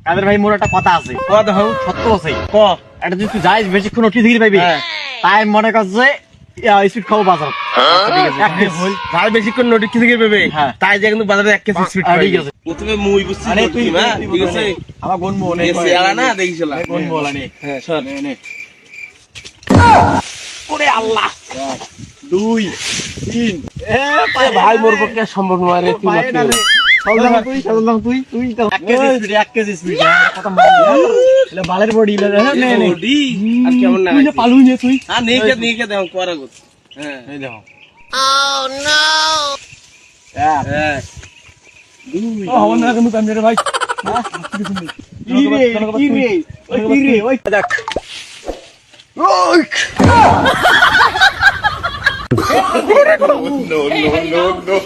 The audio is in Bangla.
কাদের ভাই মোর একটা কথা আছে, কথা হোক সত্য আছে। এটা যদি তুই যাইস বেশিক্ষণ উঠি ধীরে পাইবি, তাই মনে করছে স্পিড খাবো বাজার। ভাই বেশিক্ষণ নোটি কি থেকে পেবে, তাই যে কিন্তু বাজারে 1 কেজি স্পিড পাই। প্রথমে মুই বুঝছি আরে তুই ঠিক আছে আমার গুণ বল এসে আলা না দেখিছলা গুণ বল আনি। হ্যাঁ সর নে ওরে আল্লাহ 2 3 এ ভাই মোর পক্ষে সম্ভব নয় রে। তুই তুই তো 1 কেজি স্পিড কথা বল বালের বডি নে নে আর কেমন না তুই যে পালুই নে তুই। হ্যাঁ নেকে দেখো কোরা গো। হ্যাঁ এই দেখো Oh no! হ্যাঁ হওয়া না কিন্তু কামরে ভাই কি রে ওই দেখ ওই No, no, no.